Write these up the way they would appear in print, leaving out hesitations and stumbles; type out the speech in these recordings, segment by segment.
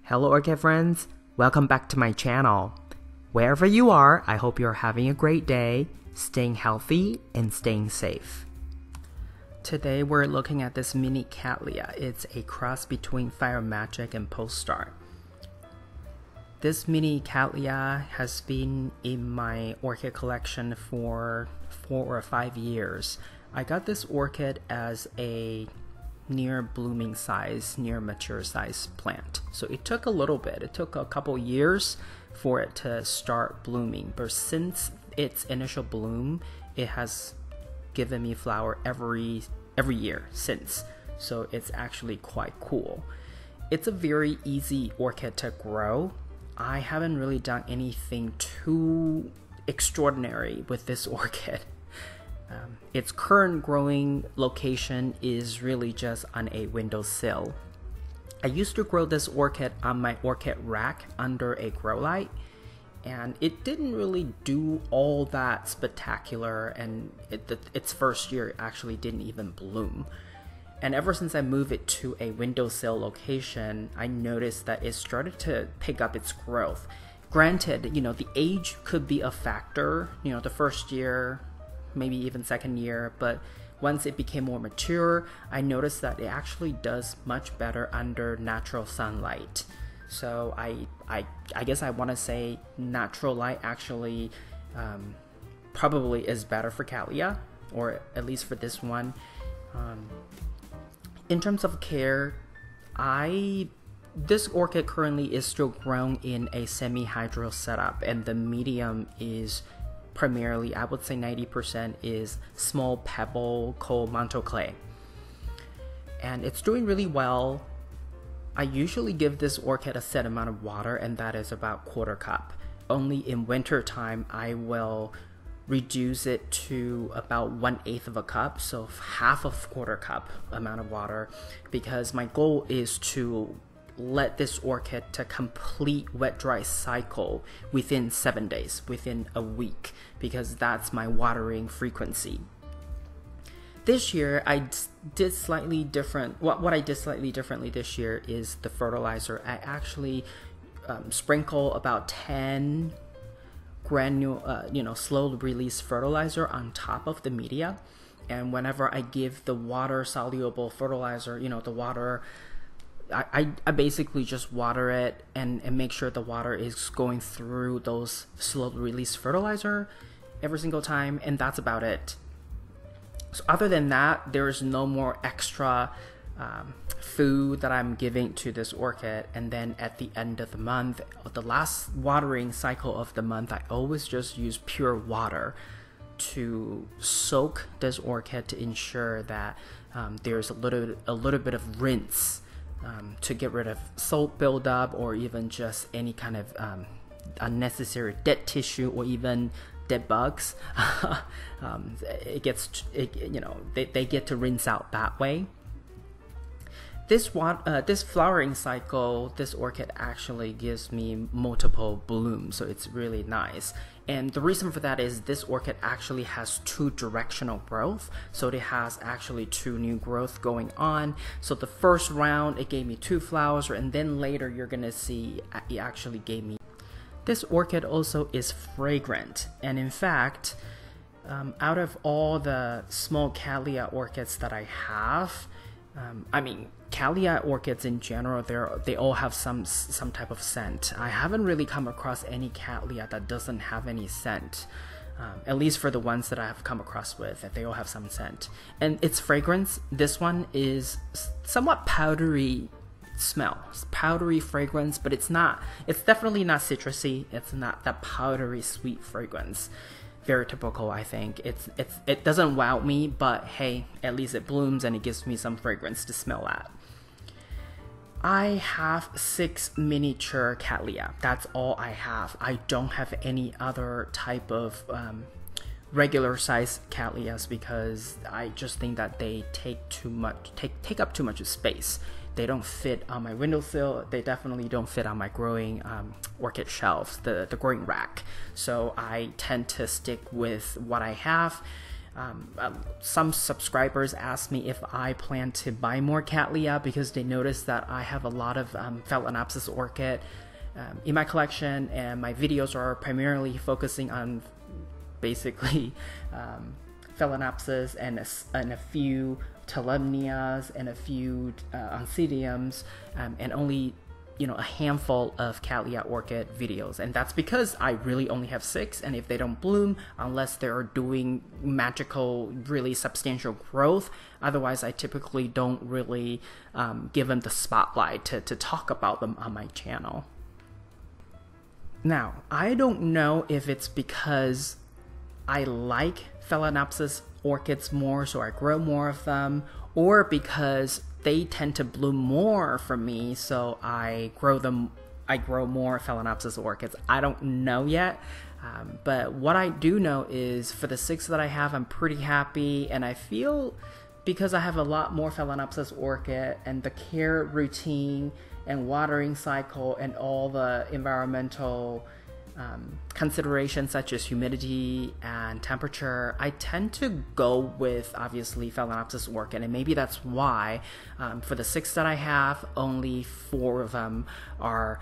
Hello Orchid friends, welcome back to my channel. Wherever you are, I hope you're having a great day, staying healthy and staying safe. Today we're looking at this mini Cattleya. It's a cross between Fire Magic and Polestar. This mini Cattleya has been in my orchid collection for 4 or 5 years. I got this orchid as a near blooming size, near mature size plant. So it took a little bit. It took a couple years for it to start blooming. But since its initial bloom, it has given me flower every year since. So it's actually quite cool. It's a very easy orchid to grow. I haven't really done anything too extraordinary with this orchid. Its current growing location is really just on a windowsill. I used to grow this orchid on my orchid rack under a grow light, and it didn't really do all that spectacular, and its first year actually didn't even bloom. And ever since I moved it to a windowsill location, I noticed that it started to pick up its growth. Granted, the age could be a factor, the first year, maybe even second year, but once it became more mature, I noticed that it actually does much better under natural sunlight. So I guess I want to say natural light actually probably is better for Cattleya, or at least for this one. In terms of care, this orchid currently is still grown in a semi-hydro setup, and the medium is primarily, I would say 90% is small pebble called manto clay. And it's doing really well. I usually give this orchid a set amount of water, and that is about 1/4 cup. Only in winter time, I will reduce it to about 1/8 of a cup, so half of 1/4 cup amount of water, because my goal is to let this orchid to complete wet dry cycle within 7 days, within a week, because that's my watering frequency. This year I did slightly different. What I did slightly differently this year is the fertilizer. I actually sprinkle about 10 slow release fertilizer on top of the media, and whenever I give the water soluble fertilizer, the water, I basically just water it and make sure the water is going through those slow release fertilizer every single time, and that's about it. So other than that, there is no more extra food that I'm giving to this orchid. And then at the end of the month, the last watering cycle of the month, I always just use pure water to soak this orchid to ensure that there's a little bit of rinse to get rid of salt buildup, or even just any kind of unnecessary dead tissue or even dead bugs. They get to rinse out that way. This flowering cycle, this orchid actually gives me multiple blooms, so it's really nice. And the reason for that is this orchid actually has 2 directional growth, so it has actually 2 new growth going on. So the first round it gave me 2 flowers, and then later you're gonna see it actually gave me. This orchid also is fragrant, and in fact, out of all the small Cattleya orchids that I have, Cattleya orchids in general, they all have some type of scent. I haven't really come across any Cattleya that doesn't have any scent. At least for the ones that I have come across with, that they all have some scent. And its fragrance, this one is somewhat powdery smell. It's powdery fragrance, but it's definitely not citrusy. It's not that powdery sweet fragrance. Very typical, I think. It doesn't wow me, but hey, at least it blooms and it gives me some fragrance to smell at. I have 6 miniature Cattleya. That's all I have. I don't have any other type of regular size Cattleyas, because I just think that they take up too much space. They don't fit on my windowsill. They definitely don't fit on my growing orchid shelves, the growing rack. So I tend to stick with what I have. Some subscribers asked me if I plan to buy more Cattleya because they noticed that I have a lot of Phalaenopsis orchid in my collection, and my videos are primarily focusing on basically Phalaenopsis and a few Talebnias and a few Oncidiums, and only a handful of Cattleya orchid videos. And that's because I really only have 6, and if they don't bloom, unless they're doing magical, really substantial growth, otherwise I typically don't really give them the spotlight to talk about them on my channel. Now, I don't know if it's because I like Phalaenopsis orchids more, so I grow more of them, or because they tend to bloom more for me, so I grow more Phalaenopsis orchids. I don't know yet, but what I do know is for the 6 that I have, I'm pretty happy, and I feel because I have a lot more Phalaenopsis orchid, and the care routine and watering cycle and all the environmental considerations such as humidity and temperature, I tend to go with obviously Phalaenopsis orchid, and maybe that's why for the 6 that I have, only 4 of them are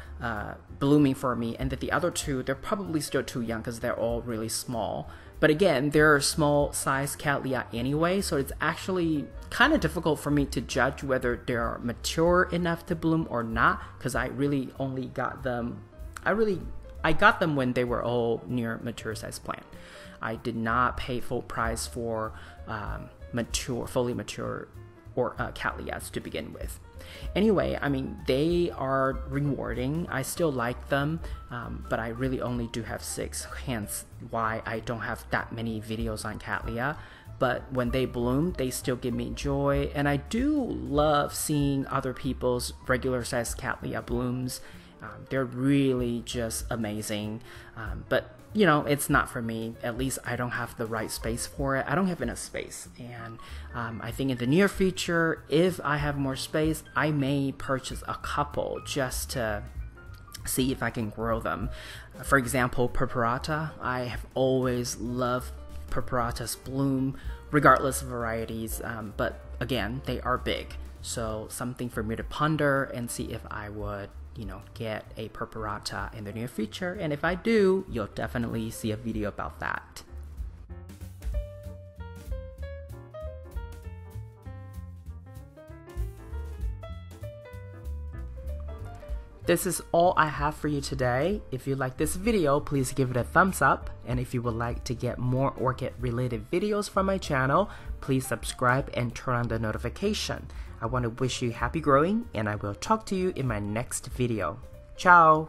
blooming for me, and that the other 2, they're probably still too young because they're all really small. But again, they're small size Cattleya anyway, so it's actually kind of difficult for me to judge whether they're mature enough to bloom or not, because I really only got them, I got them when they were all near mature size plant. I did not pay full price for fully mature or Cattleyas to begin with. Anyway, I mean, they are rewarding. I still like them, but I really only do have 6, hence why I don't have that many videos on Cattleya. But when they bloom, they still give me joy, and I do love seeing other people's regular sized Cattleya blooms. They're really just amazing, but it's not for me. At least I don't have the right space for it. I don't have enough space, and I think in the near future, if I have more space, I may purchase a couple just to see if I can grow them. For example, Purpurata. I have always loved Purpurata's bloom, regardless of varieties, but again, they are big, so something for me to ponder and see if I would get a Purpurata in the near future, and if I do, you'll definitely see a video about that. This is all I have for you today. If you like this video, please give it a thumbs up, and if you would like to get more orchid related videos from my channel, please subscribe and turn on the notification. I want to wish you happy growing, and I will talk to you in my next video. Ciao!